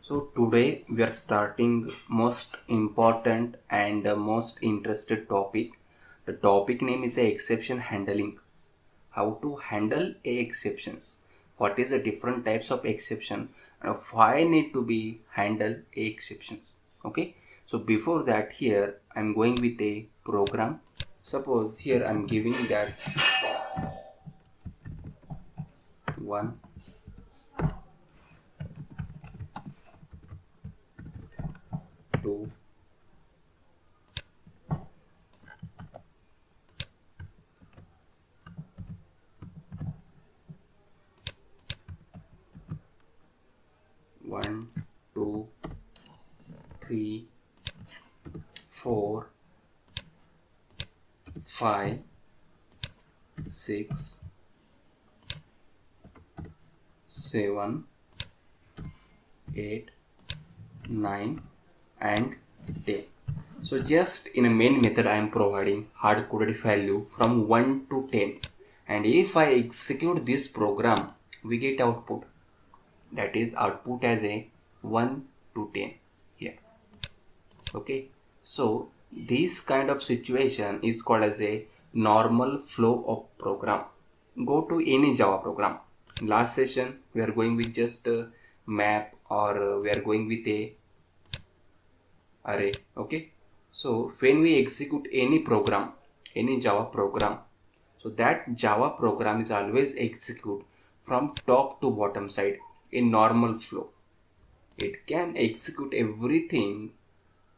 So today we are starting most important and most interested topic. The topic name is a exception handling. How to handle a exceptions. What is the different types of exception and why need to be handle a exceptions. Okay. So before that here I'm going with a program. Suppose here I'm giving that 1, 2, 1, 2, 3, 4, 5, 6, 7, 8, 9 and 10. So just in a main method I am providing hard coded value from 1 to 10, and if I execute this program we get output, that is output as a 1 to 10 here. Okay, so this kind of situation is called as a normal flow of program. Go to any Java program. Last session we are going with just a map, or we are going with a array. Okay, so when we execute any program, any Java program, so that Java program is always execute from top to bottom side in normal flow. It can execute everything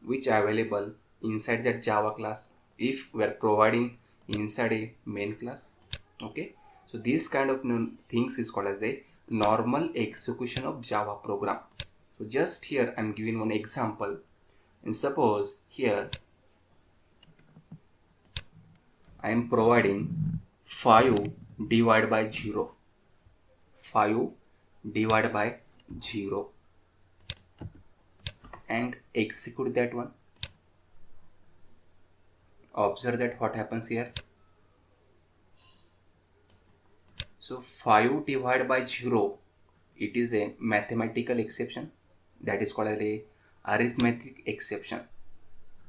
which are available inside that Java class if we are providing inside a main class. Okay, so this kind of things is called as a normal execution of Java program. So just here I'm giving one example, and suppose here I am providing 5 divided by 0, 5 divided by 0, and execute that one. Observe that what happens here. So 5 divided by 0, it is a mathematical exception, that is called a arithmetic exception,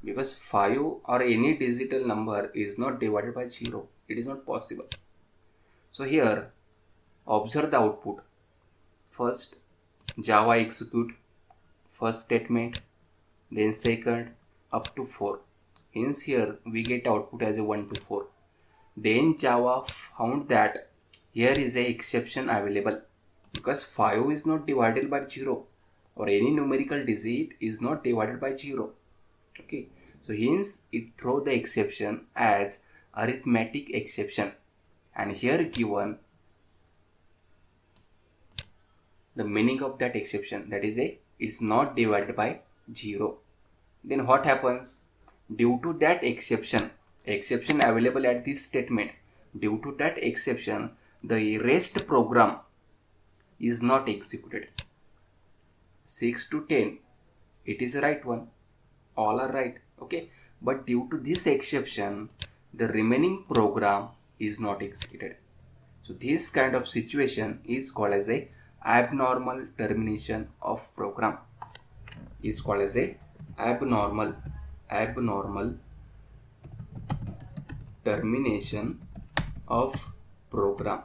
because 5 or any digital number is not divided by 0. It is not possible. So here observe the output. First Java execute first statement, then second up to 4. Hence here we get output as a 1 to 4. Then Java found that here is a exception available, because 5 is not divided by 0, or any numerical digit is not divided by 0. Okay, so hence it throw the exception as arithmetic exception, and here given the meaning of that exception, that is a it's not divided by 0. Then what happens? Due to that exception available at this statement, due to that exception the rest program is not executed. 6 to 10, it is the right one, all are right. Okay, but due to this exception the remaining program is not executed. So this kind of situation is called as a abnormal termination of program, is called as a abnormal termination of program.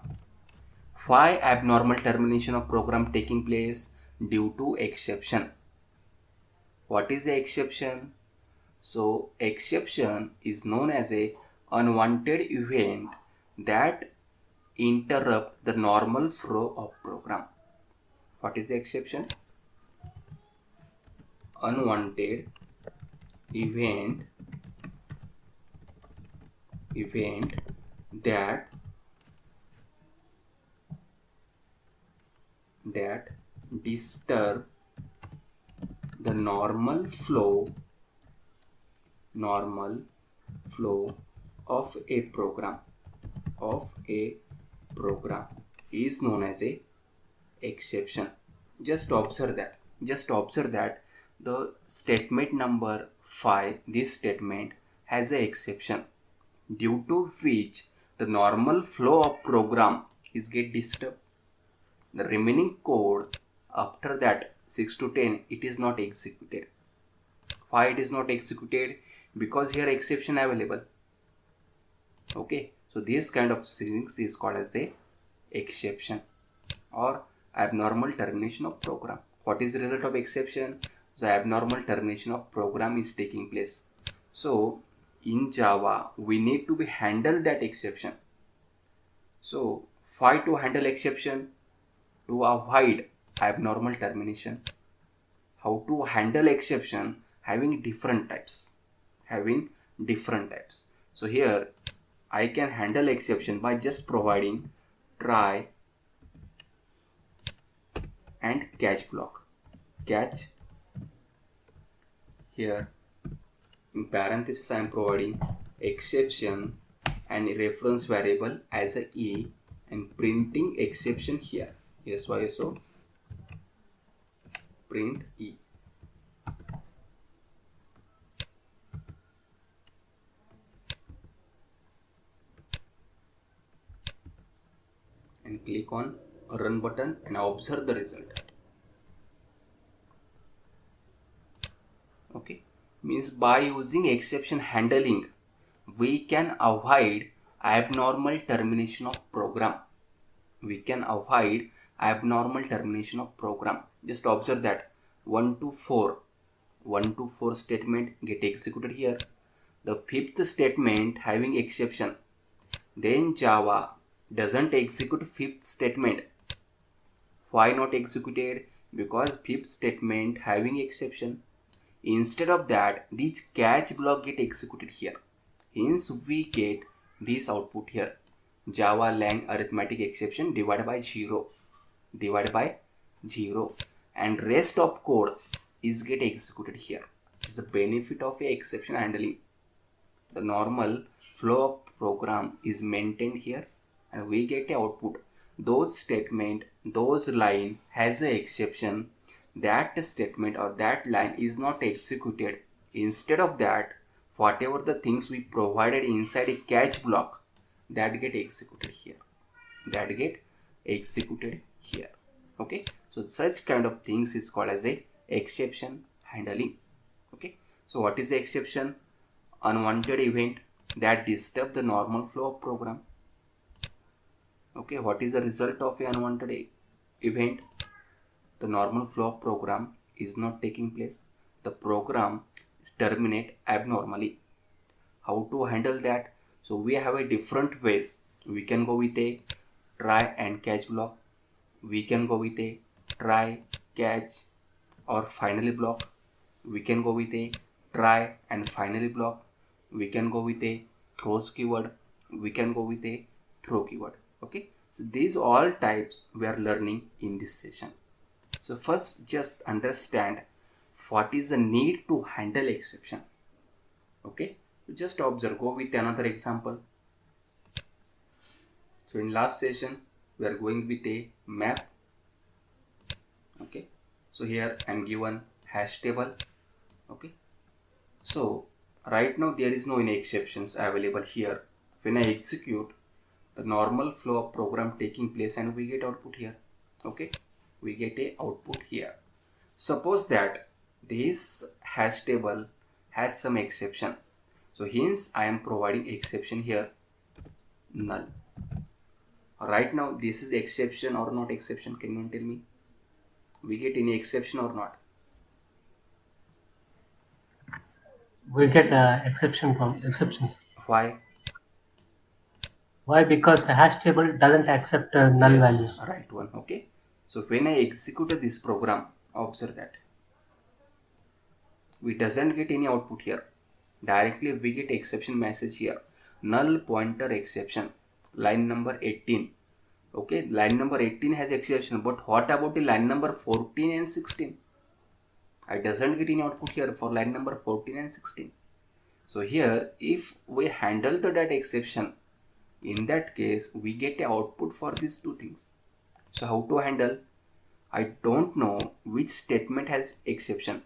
Why abnormal termination of program taking place? Due to exception. What is the exception? So exception is known as a unwanted event that interrupt the normal flow of program. What is the exception? Unwanted event that disturb the normal flow of a program is known as a exception. Just observe that the statement number 5, this statement has a exception due to which the normal flow of program is get disturbed. The remaining code After that 6 to 10 it is not executed. Why it is not executed? Because here exception available. Okay, so this kind of things is called as the exception or abnormal termination of program. What is the result of exception? The abnormal termination of program is taking place. So in Java we need to be handle that exception. So why to handle exception? To avoid abnormal termination. How to handle exception? Having different types. So here I can handle exception by just providing try and catch block. Catch, here in parenthesis I am providing exception and reference variable as a e and printing exception here. So print e. And click on run button and observe the result. Okay, means by using exception handling we can avoid abnormal termination of program. Just observe that 1 to 4 statement get executed here. The fifth statement having exception, then Java doesn't execute fifth statement. Why not executed? Because fifth statement having exception. Instead of that, this catch block get executed here. Hence we get this output here. Java lang arithmetic exception divided by 0 and rest of code is get executed here. It is the benefit of a exception handling. The normal flow of program is maintained here and we get a output. Those statement, those line has a exception, that statement or that line is not executed. Instead of that, whatever the things we provided inside a catch block that get executed here. Okay, so such kind of things is called as a exception handling. Okay, so what is the exception? Unwanted event that disturb the normal flow of program. Okay, what is the result of an unwanted event? The normal flow of program is not taking place. The program is terminate abnormally. How to handle that? So we have a different ways. We can go with a try and catch block. We can go with a try, catch or finally block. We can go with a try and finally block. We can go with a throws keyword. We can go with a throw keyword. Okay, so these all types we are learning in this session. So first just understand what is the need to handle exception. Okay, so just observe, go with another example. So in last session we are going with a map. Okay, so here I am given hash table. Okay, so right now there is no any exceptions available here. When I execute, the normal flow of program taking place and we get output here. Okay, we get a output here. Suppose that this hash table has some exception, so hence I am providing exception here, null. Right now this is exception or not exception? Can you tell me? We get any exception or not? We get exception from exceptions. Why? Why? Because the hash table doesn't accept null values. Right one. Okay, so when I execute this program, observe that we doesn't get any output here. Directly we get exception message here, null pointer exception, line number 18. Okay, line number 18 has exception, but what about the line number 14 and 16? I doesn't get any output here for line number 14 and 16. So here if we handle the that exception, in that case we get a output for these two things. So how to handle? I don't know which statement has exception,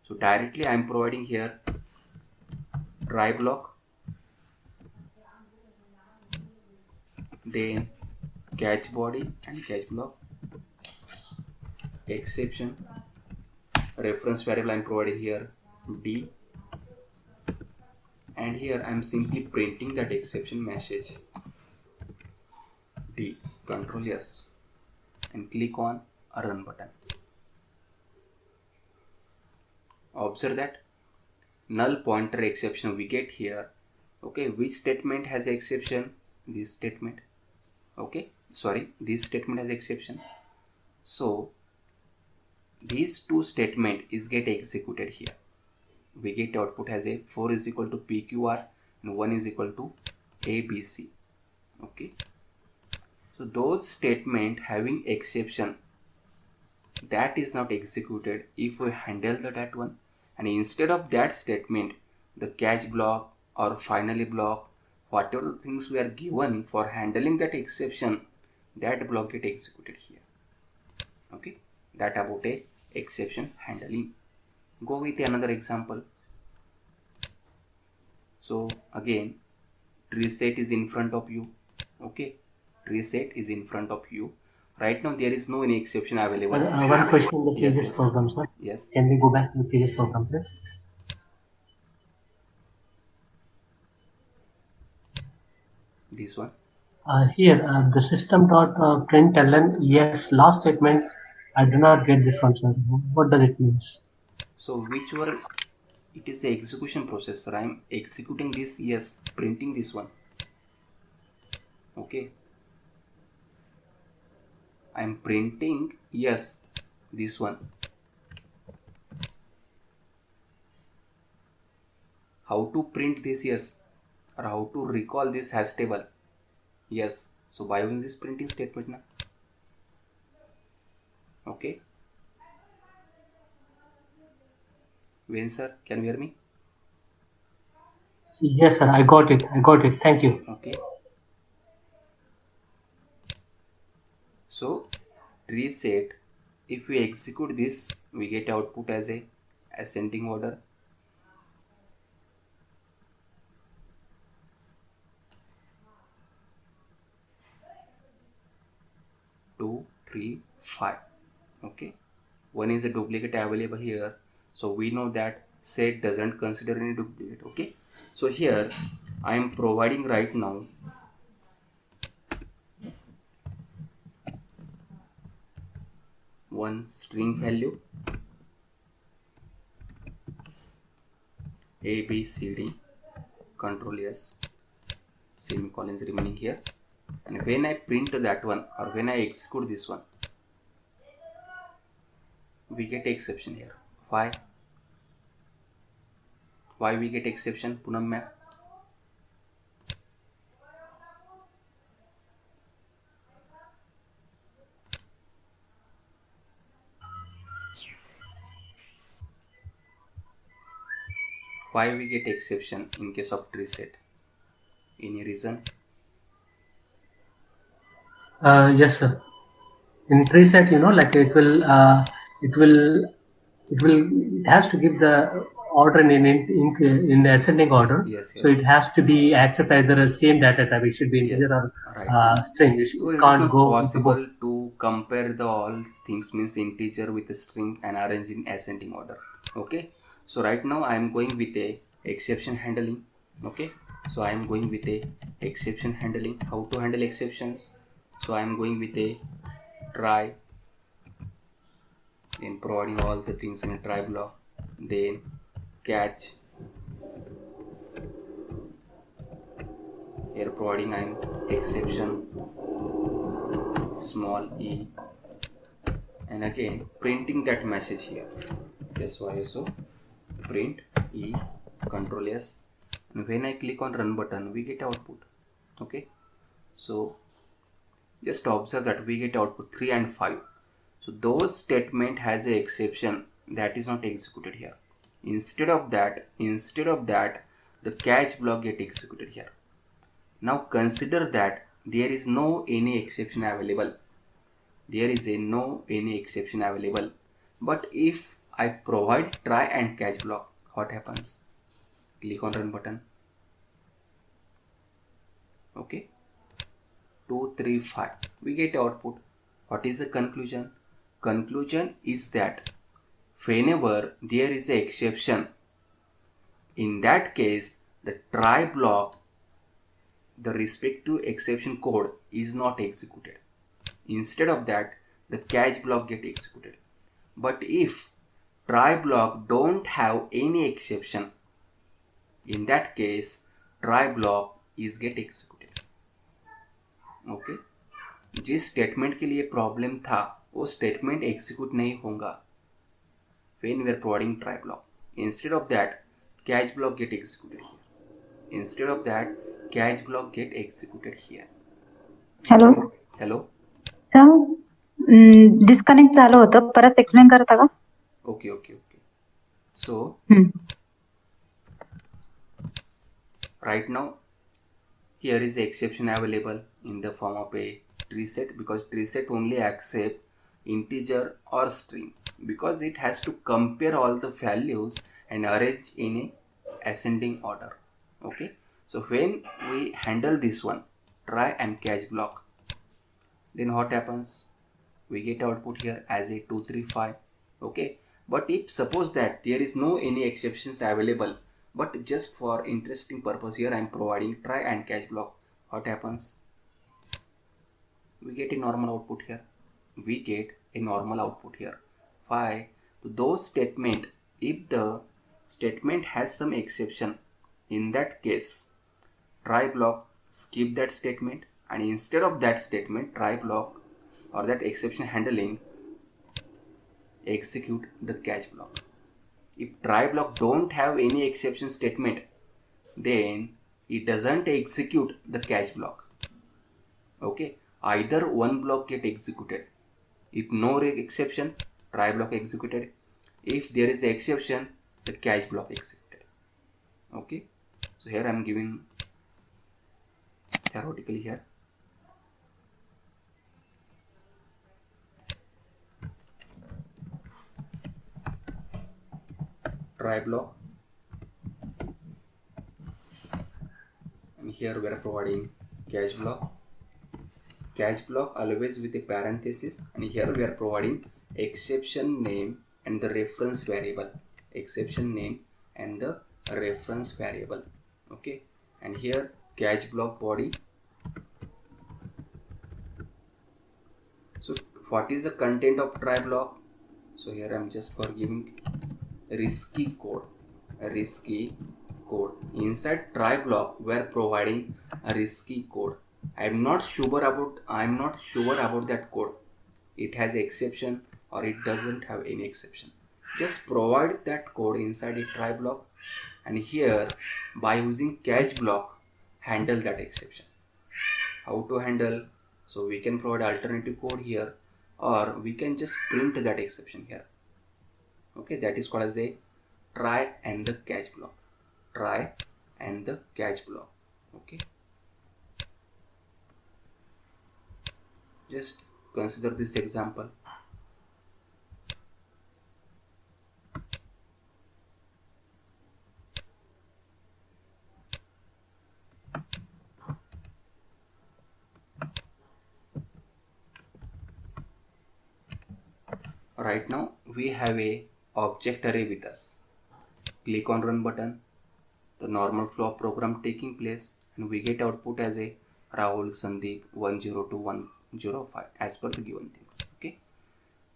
so directly I am providing here try block, then catch body and catch block. exception, reference variable I'm providing here D, and here I'm simply printing that exception message D. Control S and click on a run button. Observe that null pointer exception we get here. Okay, which statement has exception? This statement. Okay, sorry, this statement has exception. So these two statement is get executed here. We get output as a 4 is equal to PQR and 1 is equal to ABC. Okay, so those statement having exception, that is not executed if we handle that one, and instead of that statement the catch block or finally block, whatever things we are given for handling that exception, that block get executed here. Okay, that about a exception handling. Go with another example. So again, tree set is in front of you. Okay, tree set is in front of you right now. There is no any exception available. Sir, one question in the Yes, previous yes, program, sir. yes. Can we go back to the previous program, please? This one. Here, the system dot println yes last statement. I do not get this one, sir. What does it mean? So which were, it is the execution process. I am executing this, yes, printing this one. Okay, I am printing yes this one. How to print this yes, or how to recall this hash table? Yes, so by using this printing statement now. Okay, Wayne sir, can you hear me? Yes, sir. I got it. I got it. Thank you. Okay, so tree set, if we execute this, we get output as a ascending order. 2, 3, 5. Okay, one is a duplicate available here, so we know that set doesn't consider any duplicate. Okay, so here I am providing right now one string value A B C D, control S, semicolons remaining here, and when I print that one or when I execute this one, we get exception here. Why we get exception, Poonam ma'am? Why we get exception in case of tree set? Any reason? Yes, sir. In preset, like it has to give the order in the ascending order. Yes, yes. So it has to be accept either the same data type. It should be integer Yes, or right. string. So It it is can't not go with the both. possible to compare the all things means integer with a string and arrange in ascending order. Okay, so right now I am going with a exception handling. Okay, so I am going with a exception handling. How to handle exceptions? So I am going with a try, in providing all the things in a try block, then catch. Here providing I am exception small e, and again printing that message here. That's why so print e, control S, and when I click on run button we get output. Okay, so just observe that we get output 3 and 5. So those statement has a exception that is not executed here. Instead of that the catch block get executed here. Now consider that there is no any exception available. There is a no any exception available. But if I provide try and catch block, what happens? Click on run button. Okay, 2, 3, 5. We get output. What is the conclusion? conclusion is that whenever there is an exception, in that case the try block, the respective exception code is not executed. Instead of that, the catch block get executed. But if try block don't have any exception, in that case try block is get executed. Okay जिस statement के लिए problem था वो statement execute नहीं होगा when we are providing try block. Instead of that, catch block get executed here. Instead of that, catch block get executed here. Hello Hello. Disconnect झालं होतं, परत एक्सप्लेन करता का? Okay. So right now here is the exception available in the form of a tree set, because tree set only accept integer or string, because it has to compare all the values and arrange in a ascending order. Okay, so when we handle this one, try and catch block, then what happens? We get output here as a 2 3 5. Okay, but if suppose that there is no any exceptions available, but just for interesting purpose here I am providing try and catch block, what happens? We get a normal output here. We get a normal output here. Why? So those statement, if the statement has some exception, in that case try block skip that statement, and instead of that statement try block or that exception handling execute the catch block. If try block don't have any exception statement, then it doesn't execute the catch block. Okay, either one block get executed. If no exception, try block executed. If there is an exception, the catch block executed. Okay, so here I am giving theoretically here. Try block, and here we are providing catch block. Catch block always with a parenthesis, and here we are providing exception name and the reference variable. Exception name and the reference variable. Okay, and here catch block body. So what is the content of try block? So here I am just for giving risky code. A risky code inside try block we are providing a risky code. I'm not sure about that code. It has exception or it doesn't have any exception. Just provide that code inside a try block, and here by using catch block handle that exception. How to handle? So we can provide alternative code here, or we can just print that exception here. Okay, that is called as a try and the catch block. Try and the catch block. Okay, just consider this example. Right now we have a object array with us. Click on run button, the normal flow of program taking place, and we get output as a Rahul Sandeep 102 105 as per the given things. Okay,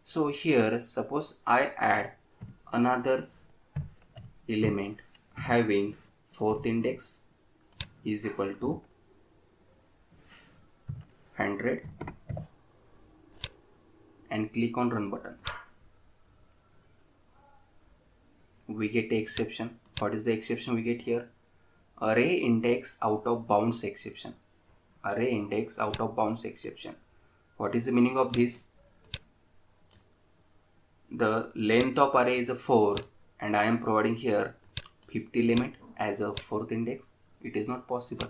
so here suppose I add another element having fourth index is equal to 100 and click on run button. We get a exception. What is the exception we get here? Array index out of bounds exception. Array index out of bounds exception. What is the meaning of this? The length of array is a 4 and I am providing here 50 element as a fourth index. It is not possible.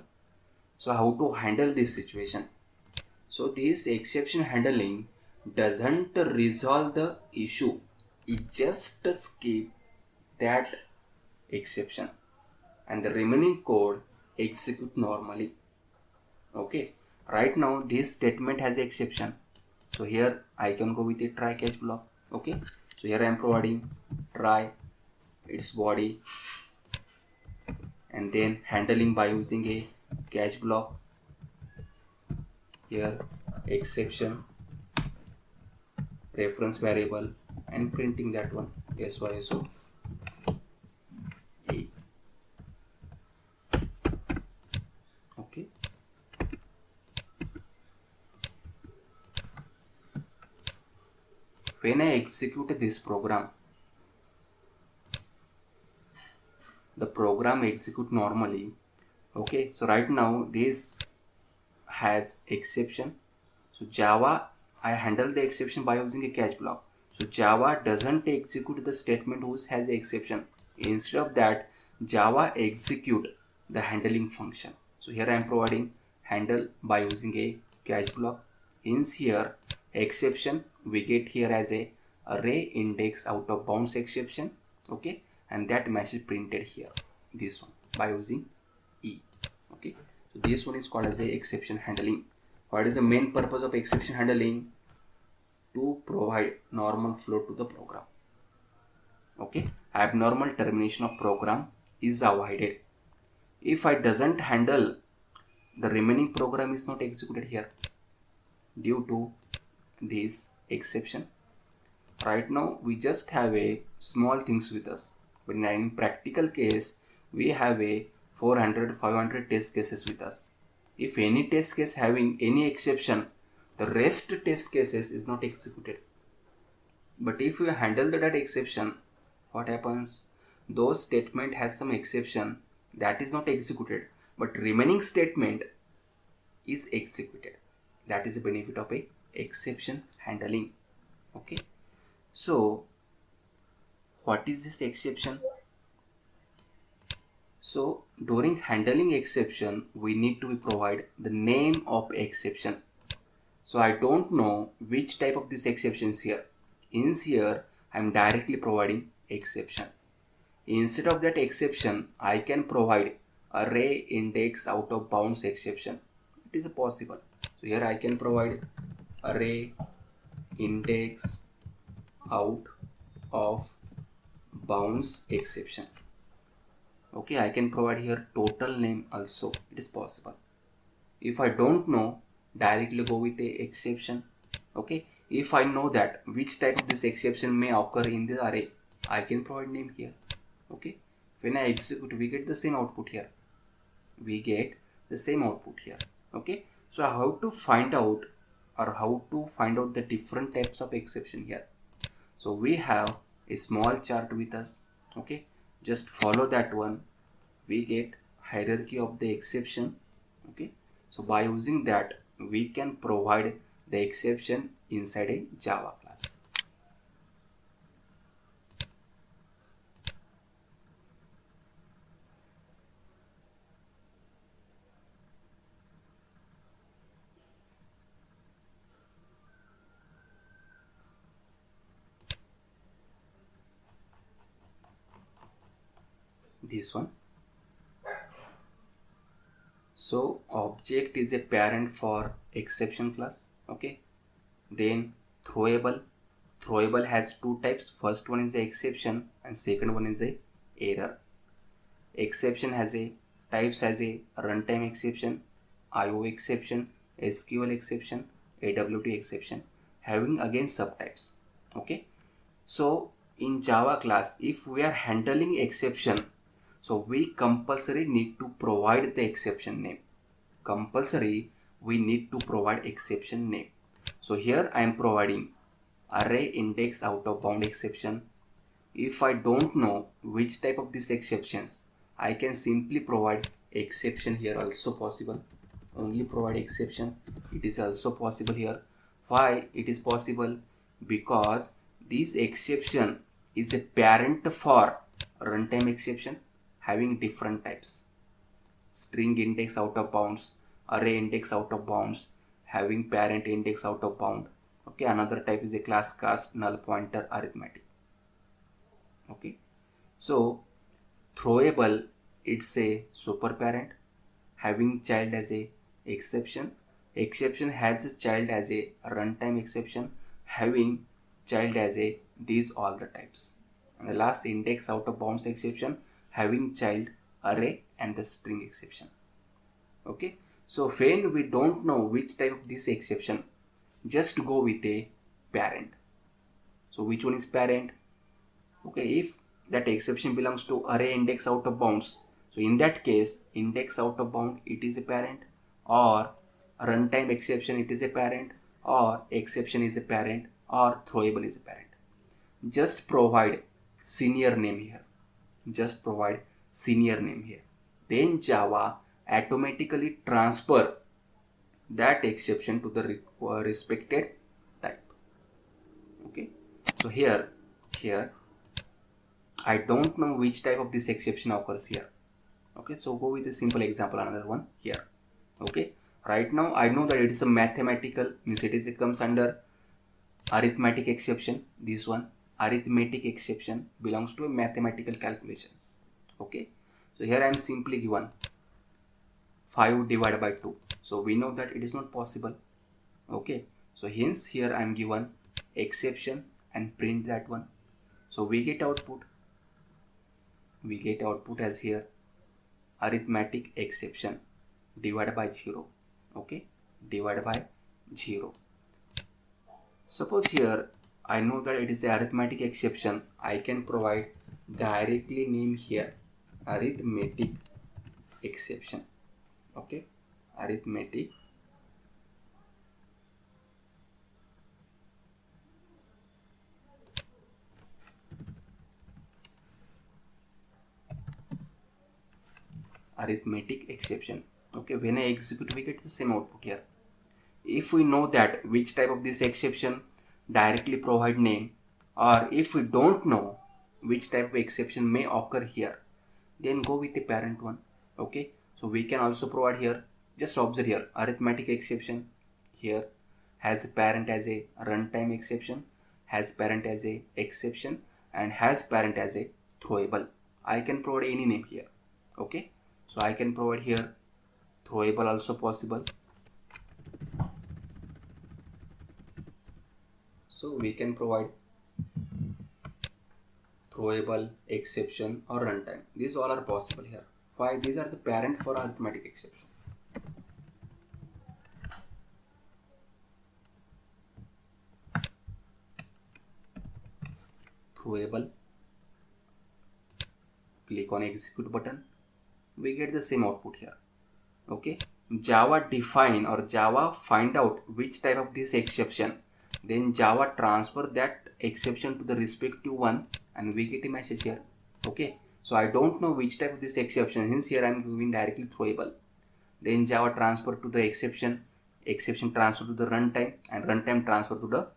So how to handle this situation? So this exception handling doesn't resolve the issue. It just skip that exception and the remaining code execute normally. Okay, right now this statement has exception, So here I can go with a try catch block. Okay, so here I am providing try its body and then handling by using a catch block. Here exception reference variable and printing that one SYSO A. Okay, when I execute this program, the program execute normally. Okay, so right now this has exception. So Java, I handle the exception by using a catch block. So Java doesn't execute the statement which has the exception. Instead of that, Java execute the handling function. So here I am providing handle by using a catch block. Hence here exception we get here as a array index out of bounds exception. Okay, and that message printed here, this one by using E. Okay, so this one is called as a exception handling. What is the main purpose of exception handling? To provide normal flow to the program. Okay, abnormal termination of program is avoided. If I doesn't handle, the remaining program is not executed here due to this exception. Right now we just have a small things with us, but in practical case we have a 400-500 test cases with us. If any test case having any exception, the rest test cases is not executed. But if you handle that exception, what happens? Those statement has some exception that is not executed, but remaining statement is executed. That is the benefit of a exception handling. Okay, so what is this exception? So during handling exception, we need to provide the name of exception. So I don't know which type of this exception is here. In here, I am directly providing exception. Instead of that exception, I can provide array index out of bounds exception. It is possible. So here I can provide array index out of bounds exception. Okay, I can provide here total name also. It is possible. If I don't know, directly go with the exception. Okay, if I know that which type of this exception may occur in the array, I can provide name here. Okay, when I execute, we get the same output here. We get the same output here. Okay, so how to find out the different types of exception here? So we have a small chart with us. Okay, just follow that one. We get hierarchy of the exception. Okay, so by using that we can provide the exception inside a Java class. This one. So object is a parent for exception class. Okay, then throwable has two types. First one is the exception and second one is a error. Exception has a types as a runtime exception, IO exception, SQL exception, AWT exception, having again subtypes. Okay, so in Java class, if we are handling exception, so we compulsory need to provide the exception name. Compulsory we need to provide exception name. So here I am providing array index out of bound exception. If I don't know which type of these exceptions, I can simply provide exception here also possible. Only provide exception. It is also possible here. Why it is possible? Because this exception is a parent for runtime exception having different types. String index out of bounds, array index out of bounds, having parent index out of bound. Okay, another type is a class cast, null pointer, arithmetic. Okay, so throwable, it's a super parent having child as a exception. exception has a child as a runtime exception having child as a these all the types. And the last, index out of bounds exception having child array and the string exception. Okay, so when we don't know which type of this exception, just go with a parent. So which one is parent? Okay, if that exception belongs to array index out of bounds, so in that case index out of bound it is a parent, or runtime exception it is a parent, or exception is a parent, or throwable is a parent. Just provide senior name here. Just provide senior name here. Then Java automatically transfer that exception to the respected type. Okay, so here I don't know which type of this exception occurs here. Okay, so go with a simple example, another one here. Okay, right now I know that it is a mathematical, means it comes under arithmetic exception. This one, arithmetic exception, belongs to a mathematical calculations. Okay, so here I am simply given 5 divided by 2. So we know that it is not possible. Okay, so hence here I am given exception and print that one. So we get output as here arithmetic exception divided by 0. Okay, divided by 0. Suppose here I know that it is the arithmetic exception, I can provide directly name here arithmetic exception. Okay, arithmetic exception. Okay, when I execute we get the same output here. If we know that which type of this exception, directly provide name, or if we don't know which type of exception may occur here, then go with the parent one. Okay, so we can also provide here, just observe here, arithmetic exception here has a parent as a runtime exception, has parent as a exception, and has parent as a throwable. I can provide any name here. Okay, so I can provide here throwable also possible. So we can provide throwable, exception, or runtime. These all are possible here. Why? These are the parent for arithmetic exception. Throwable. Click on execute button. We get the same output here. Okay. Java define or Java find out which type of this exception. Then Java transfer that exception to the respective one and we get a message here. Okay, so I don't know which type of this exception, hence here I am giving directly throwable. Then Java transfer to the exception transfer to the runtime, and runtime transfer to the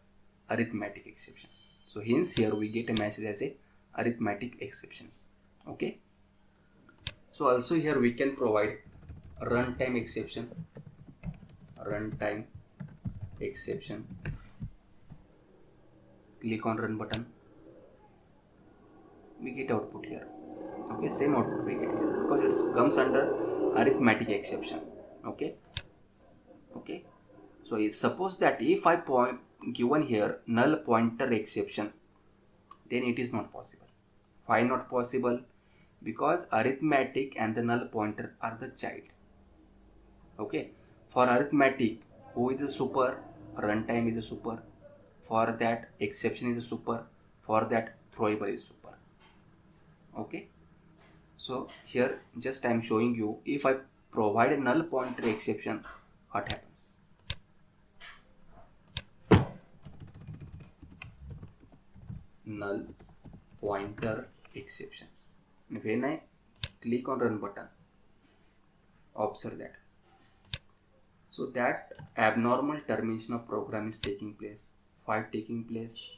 arithmetic exception. So hence here we get a message as a arithmetic exceptions. Okay, so also here we can provide runtime exception, click on run button, we get output here. Okay, same output we get here because it comes under arithmetic exception. Okay, so suppose that if I given here null pointer exception, then it is not possible. Why not possible? Because arithmetic and the null pointer are the child. Okay, for arithmetic, who is a super? Runtime is a super. For that, exception is a super. For that, throwable is super. Okay, so here just I am showing you, if I provide a null pointer exception, what happens? Null pointer exception. When I click on run button, observe that. So that abnormal termination of program is taking place. Why taking place?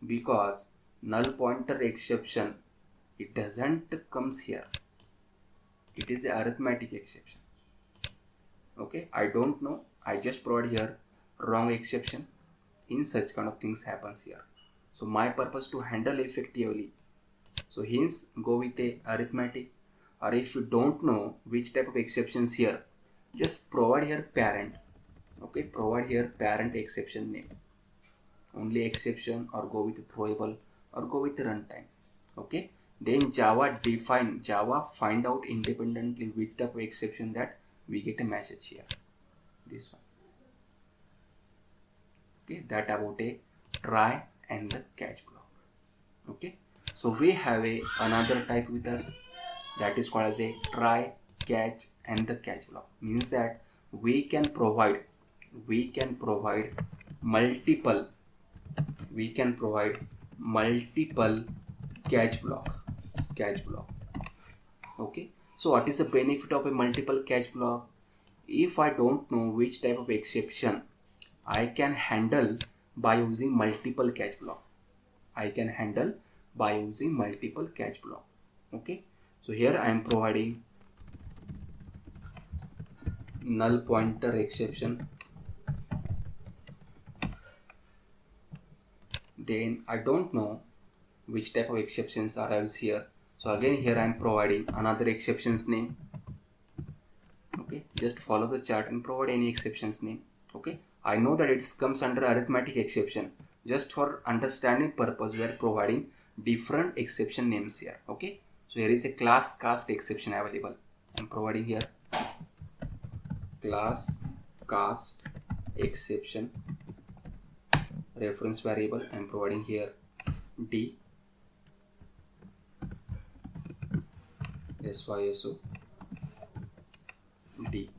Because null pointer exception, it doesn't comes here. It is a arithmetic exception. Okay, I don't know. I just provide here wrong exception. In such kind of things happens here. So my purpose to handle effectively. So hence go with a arithmetic, or if you don't know which type of exceptions here, just provide here parent. Okay, provide here parent exception name, only exception, or go with throwable, or go with runtime. Okay, then Java find out independently which type of exception that we get a message here, this one. Okay, that about a try and the catch block. Okay, so we have another type with us, that is called as a try, catch and the catch block. Means that we can provide multiple catch block. Okay, so what is the benefit of a multiple catch block? If I don't know which type of exception I can handle by using multiple catch block, okay, so here I am providing null pointer exception. Then I don't know which type of exceptions arrives here, so again here I am providing another exceptions name. Okay, just follow the chart and provide any exceptions name. Okay, I know that it comes under arithmetic exception. Just for understanding purpose, we are providing different exception names here. Okay, so here is a class cast exception available. I am providing here class cast exception reference variable. I am providing here D SYSO D.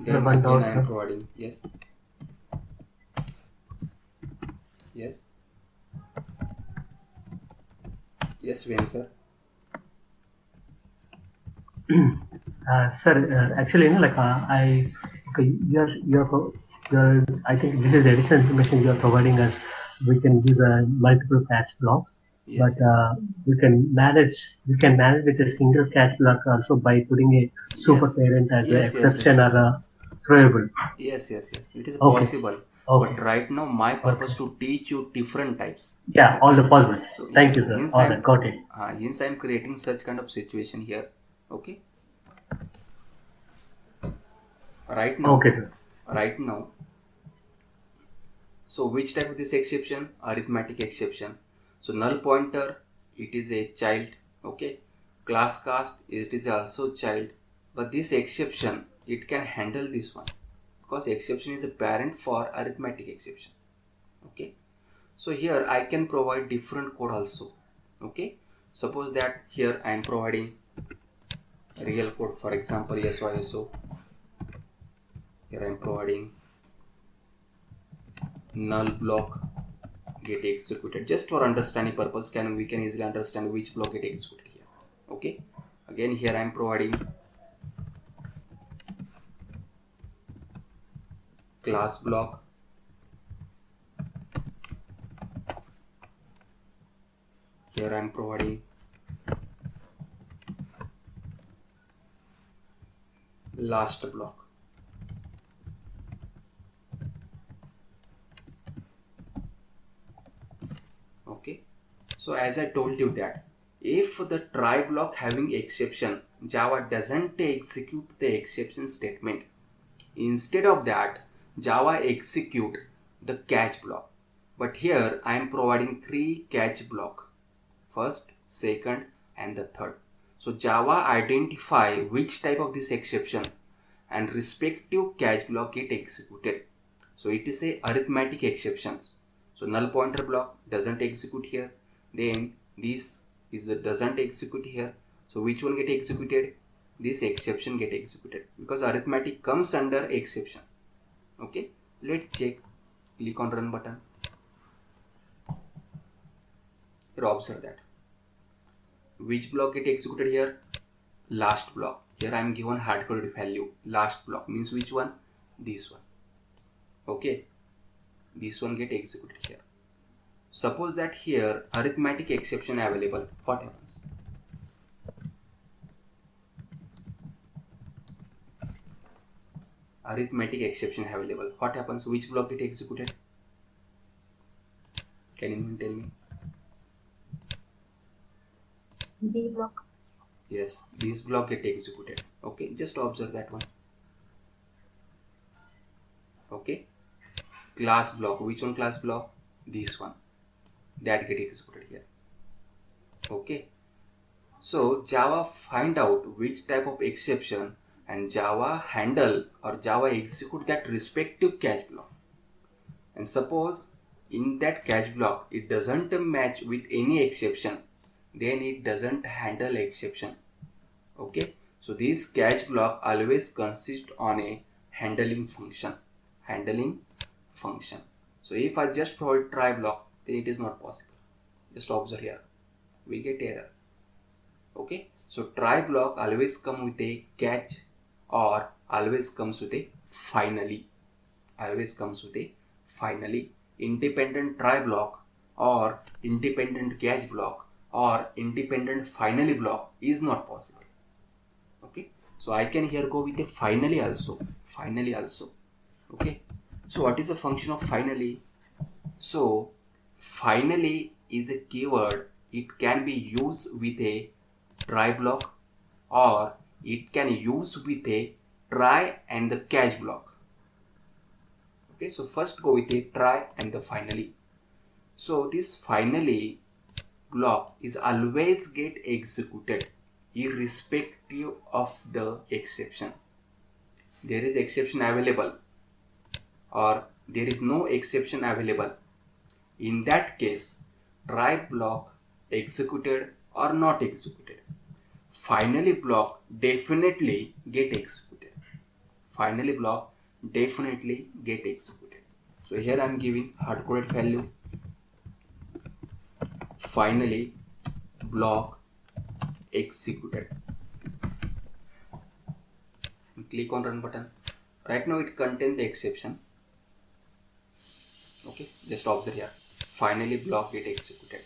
Then one again doubt, I sir. am providing yes. Yes, Ven sir. Sir, actually, I think this is the additional information you are providing us. We can use multiple catch blocks, Yes, but we can manage with a single catch block also by putting a super parent as an Yes, exception or a throwable. yes. It is Okay, possible. okay, But right now my purpose okay. to teach you different types. Yeah, all Okay. the possible. So Thank you, yes, sir. All right, got it. hence I am creating such kind of situation here. Okay. Right now. Okay, sir. So which type of this exception? Arithmetic exception. So null pointer, it is a child. Okay. Class cast, it is also child. But this exception, it can handle this one, because exception is a parent for arithmetic exception. Okay. So here I can provide different code also. Okay. Suppose that here I am providing real code, for example SYSO. Here I am providing null block get executed. Just for understanding purpose, we can easily understand which block get executed here. Okay. Again here I am providing class block. Here I am providing last block. Okay. So as I told you that if the try block having exception, Java doesn't execute the exception statement. Instead of that, Java execute the catch block. But here I am providing 3 catch block, first, second and the third. So Java identify which type of this exception and respective catch block get executed. So it is a arithmetic exceptions. So null pointer block doesn't execute here. Then this is the doesn't execute here. So which one get executed? This exception get executed, because arithmetic comes under exception. Okay, let's check. Click on run button. Here observe that which block get executed here? Last block. Here I am given hard-coded value. Last block means which one? This one. Okay, this one get executed here. Suppose that here arithmetic exception available. What happens? Arithmetic exception available. What happens? Which block get executed? Can anyone tell me? B block. Yes, this block get executed. Okay, just observe that one. Okay, class block, which one class block? This one, that get executed here. Okay, so Java find out which type of exception and Java handle or Java execute that respective catch block. And suppose in that catch block it doesn't match with any exception, then it doesn't handle exception. Okay, so this catch block always consists on a handling function. So if I just provide try block, then it is not possible. Just observe here, we get error. Okay, so try block always come with a catch or always comes with a finally. Independent try block or independent catch block or independent finally block is not possible. Okay, so I can here go with a finally also. Okay, so what is the function of finally? So finally is a keyword. It can be used with a try block or it can use with a try and the catch block. Okay, so first go with a try and the finally. So this finally block is always get executed irrespective of the exception. There is exception available or there is no exception available. In that case, try block executed or not executed. Finally block definitely get executed. So here I am giving hard-coded value. Finally block executed. Click on run button. Right now it contains the exception. Okay, just observe here. Finally block get executed.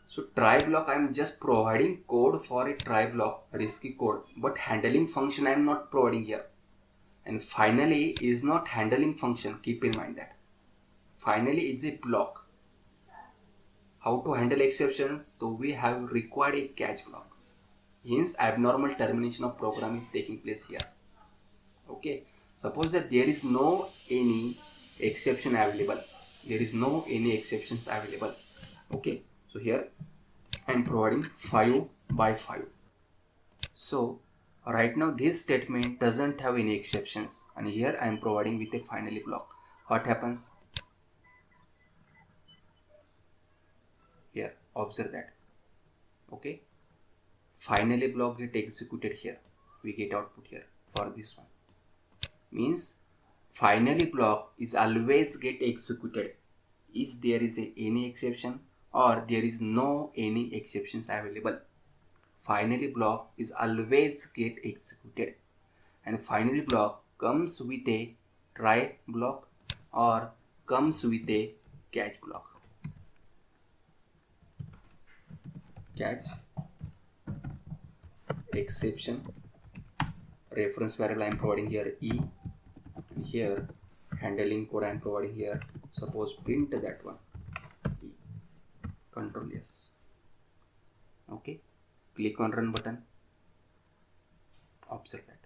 So try block, I am just providing code for a try block, risky code, but handling function I am not providing here. And finally is not handling function. Keep in mind that. Finally is a block. How to handle exceptions? So we have required a catch block. Hence abnormal termination of program is taking place here. Okay, suppose that there is no any exception available. Okay, so here I am providing 5 by 5. So right now this statement doesn't have any exceptions and here I am providing with a finally block. What happens? Here observe that. Okay, finally block get executed here. We get output here for this one. Means finally block is always get executed if there is any exception or there is no any exceptions available. Finally block is always get executed and finally block comes with a try block or comes with a catch block. Catch exception reference variable I am providing here E, and here handling code I am providing here. Suppose print that one E. Control S. Okay, click on run button. Observe that.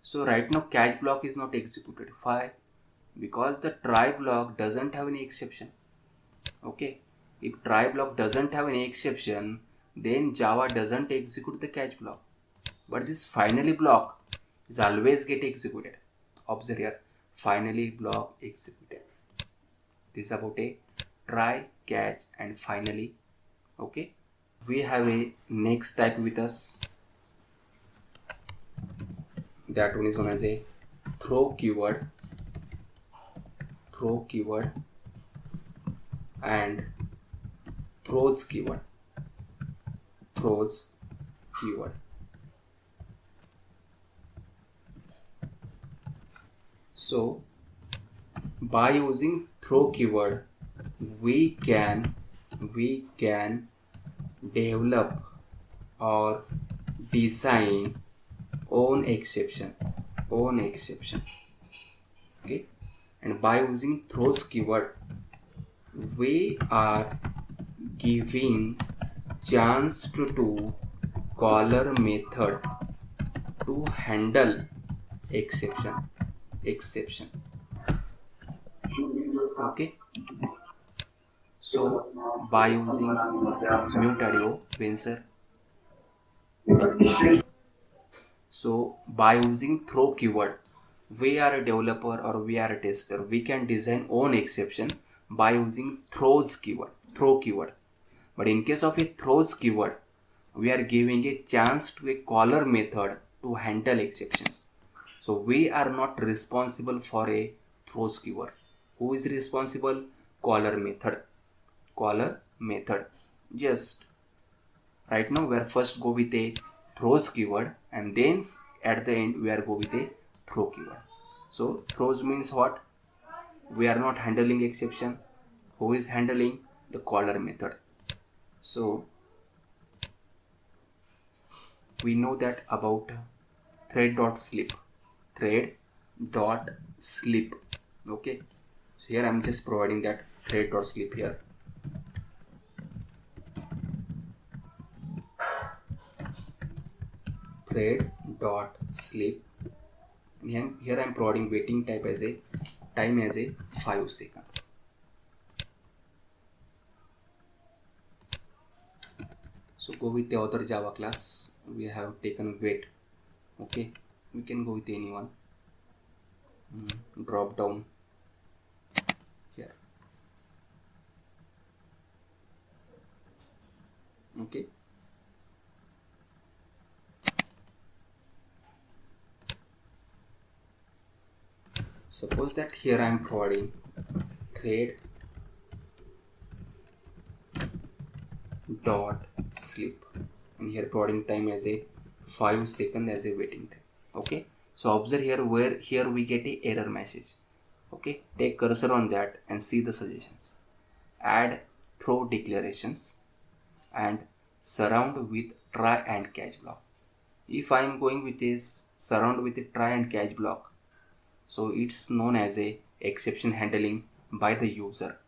So right now catch block is not executed. Why? Because the try block doesn't have any exception. Okay, if try block doesn't have any exception, then Java doesn't execute the catch block. But this finally block is always get executed. Observe here, finally block executed. This is about a try, catch and finally. Okay, we have a next type with us. That one is known as a throw keyword and throws keyword. So by using throw keyword we can develop or design own exception. Okay, and by using throws keyword we are giving chance to do caller method to handle exception. Okay, so by using mute audio, Venser. So by using throw keyword, we are a developer or we are a tester, we can design own exception by using throw keyword. But in case of a throws keyword, we are giving a chance to a caller method to handle exceptions. So we are not responsible for a throws keyword. Who is responsible? Caller method. Just right now we are first go with a throws keyword, and then at the end we are go with a throw keyword. So throws means what? We are not handling exception. Who is handling? The caller method. So we know that about thread.sleep. Okay, so here I'm just providing that thread.sleep here. Thread.sleep, and here I'm providing waiting time as a 5 seconds. So go with the other Java class. We have taken wait. Okay, we can go with anyone. Drop down here. Okay, suppose that here I am providing thread dot sleep, and here providing time as a 5 seconds as a waiting time. Okay, so observe here where here we get a error message. Okay, take cursor on that and see the suggestions. Add throw declarations and surround with try and catch block. If I am going with this surround with a try and catch block, so it's known as a exception handling by the user.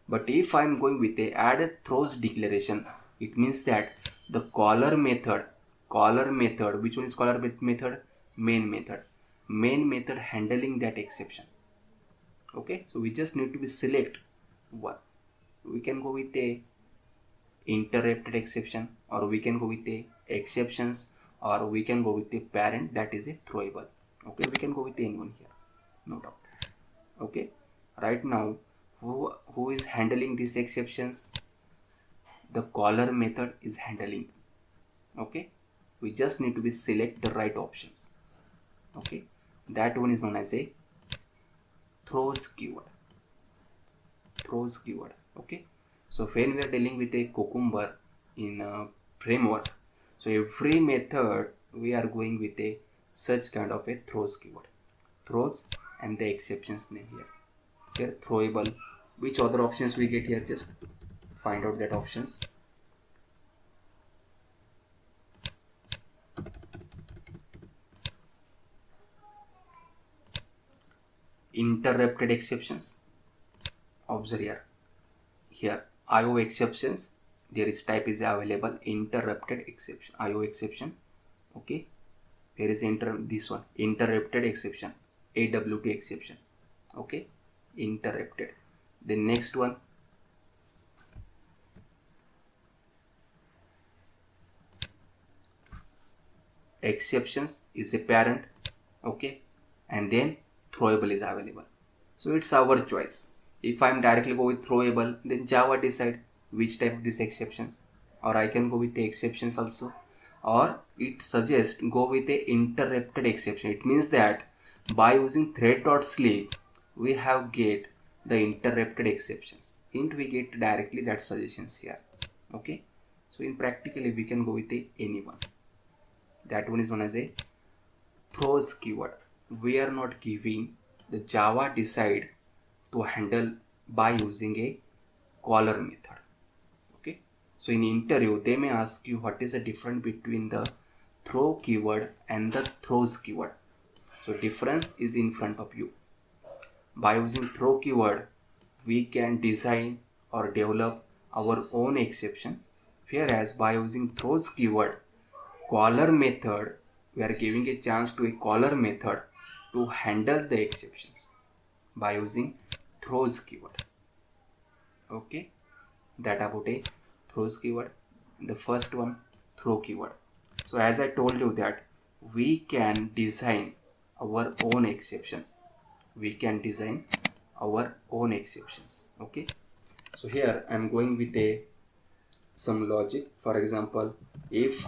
But if I am going with a add throws declaration, it means that the caller method, which one is caller method? Main method handling that exception. Okay, so we just need to be select one. We can go with a interrupted exception, or we can go with a exceptions, or we can go with a parent that is a throwable. Okay, we can go with anyone here, no doubt. Okay, right now who is handling these exceptions? The caller method is handling. Okay, we just need to be select the right options. Okay, that one is known as a throws keyword. Okay, so when we are dealing with a Cucumber in a framework, so every method we are going with a such kind of a throws keyword. Throws and the exceptions name here throwable. Which other options we get here? Just find out that options. Interrupted exceptions. Observe here IO exceptions, there is type is available interrupted exception, IO exception. Okay, there is this one interrupted exception, AWT exception. Okay, interrupted. The next one, exceptions is a parent. Okay, and then throwable is available. So it's our choice. If I'm directly go with throwable, then Java decide which type of these exceptions, or I can go with the exceptions also, or it suggests go with the interrupted exception. It means that by using thread.sleep we have get the interrupted exceptions. Hint we get directly that suggestions here. Okay, so in practically we can go with the anyone. That one is known as a throws keyword. We are not giving the Java decide to handle by using a caller method. Okay, so in interview they may ask you what is the difference between the throw keyword and the throws keyword. So difference is in front of you. By using throw keyword we can design or develop our own exception, whereas by using throws keyword caller method, we are giving a chance to a caller method to handle the exceptions by using throws keyword. Okay, that about a throws keyword. The first one, throw keyword. So as I told you that we can design our own exception. We can design our own exceptions. Okay, so here I am going with a some logic. For example, if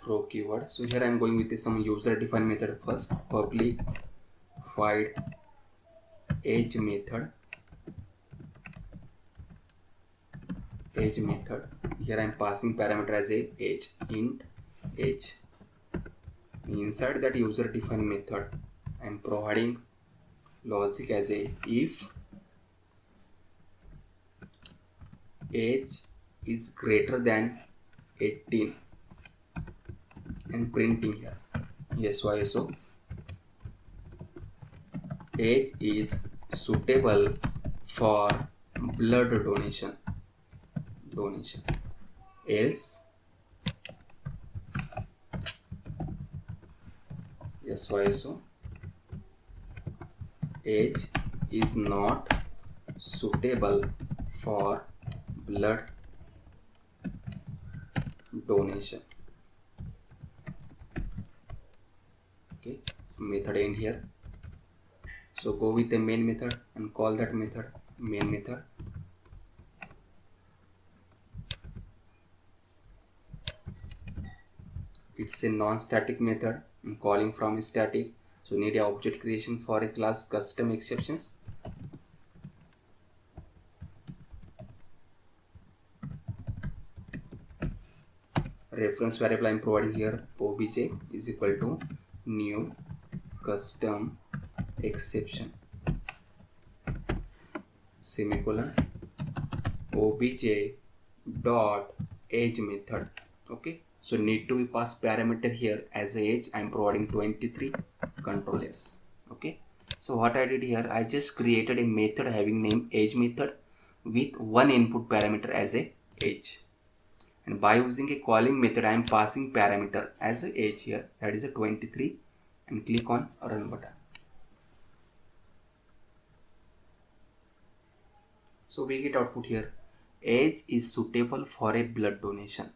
throw keyword. So here I am going with some user defined method first. Public void age method. Age method. Here I am passing parameter as a age, int age. Inside that user defined method, I am providing logic as a if age is greater than 18 and printing here yes y so age is suitable for blood donation else yes y so age is not suitable for blood donation. Okay, so method end here. So go with the main method and call that method main method. It's a non-static method. I'm calling from a static, so need a object creation for a class custom exceptions. Reference variable I'm providing here obj is equal to new custom exception semicolon obj dot age method. Okay, so need to be pass parameter here as age. I'm providing 23 control S. Okay, so what I did here, I just created a method having name age method with one input parameter as a age, and by using a calling method I am passing parameter as a age here, that is a 23, and click on run button. So we get output here, age is suitable for a blood donation.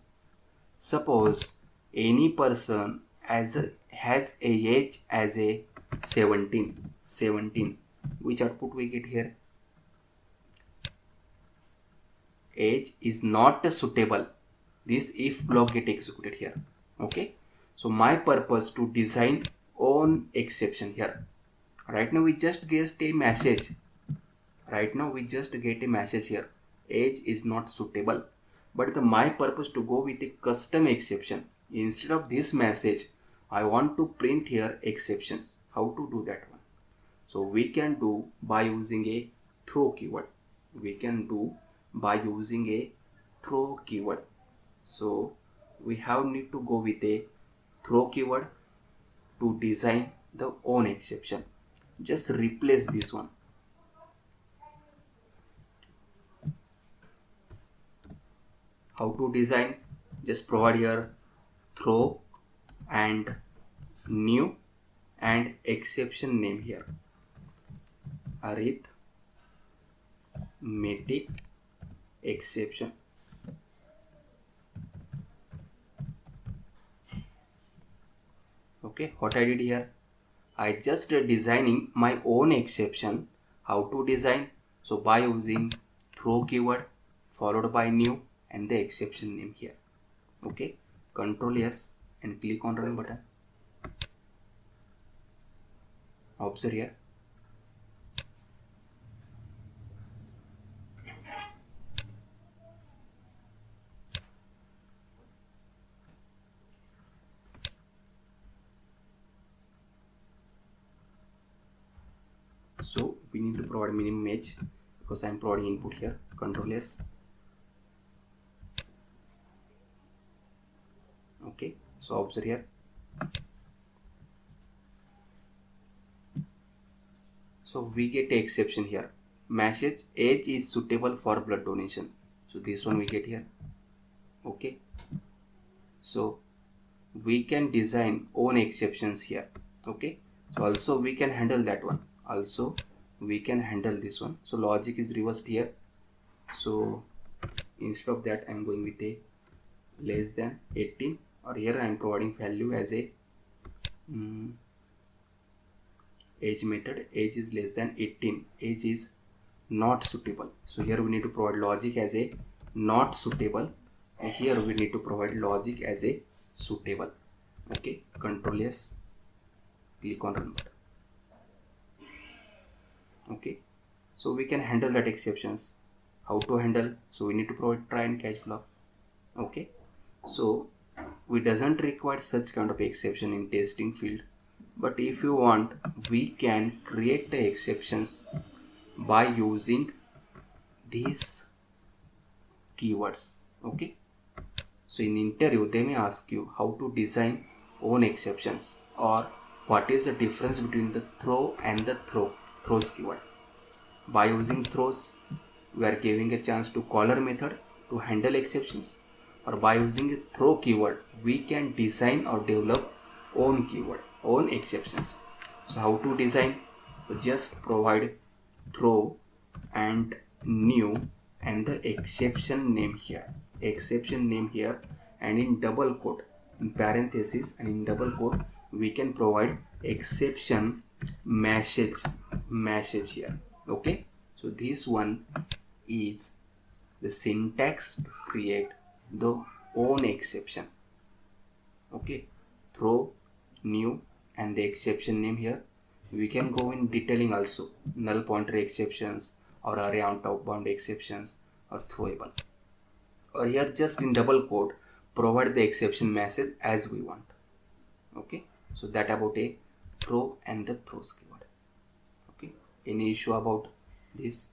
Suppose any person has a age as a 17, which output we get here, age is not suitable. This if block get executed here. Okay, so my purpose to design own exception here. Right now we just get a message. Here, age is not suitable, but my purpose to go with a custom exception. Instead of this message, I want to print here exceptions. How to do that one? So we can do by using a throw keyword. So we have need to go with a throw keyword to design the own exception. Just replace this one. How to design? Just provide here throw and new and exception name here, arithmetic exception. Okay, what I did here, I just designing my own exception. How to design? So by using throw keyword followed by new and the exception name here. Okay, control S and click on run button. Observe here. So we need to provide minimum age because I am providing input here. Control S. Okay, so observe here. So we get a exception here. message age is suitable for blood donation. So this one we get here. Okay, so we can design own exceptions here. Okay, so also we can handle that one, also we can handle this one. So logic is reversed here. So instead of that I'm going with a less than 18, or here I'm providing value as a age method. Age is less than 18, age is not suitable. So here we need to provide logic as a not suitable, and here we need to provide logic as a suitable. Okay, Control S, click on run button. Okay, so we can handle that exceptions. How to handle? So we need to provide try and catch block. Okay, so we doesn't require such kind of exception in testing field, but if you want we can create the exceptions by using these keywords. Okay, so in interview they may ask you how to design own exceptions, or what is the difference between the throw and the throws keyword. By using throws we are giving a chance to caller method to handle exceptions, or by using a throw keyword we can design or develop own keyword, own exceptions. So how to design? So just provide throw and new and the exception name here, and in double quote, in parenthesis and in double quote we can provide exception message here. Okay, so this one is the syntax to create the own exception. Okay, throw, new and the exception name here. We can go in detailing also, null pointer exceptions or array on top bound exceptions or throwable, or here just in double quote provide the exception message as we want. Okay, so that about a throw and the throws keyword. Okay, any issue about this?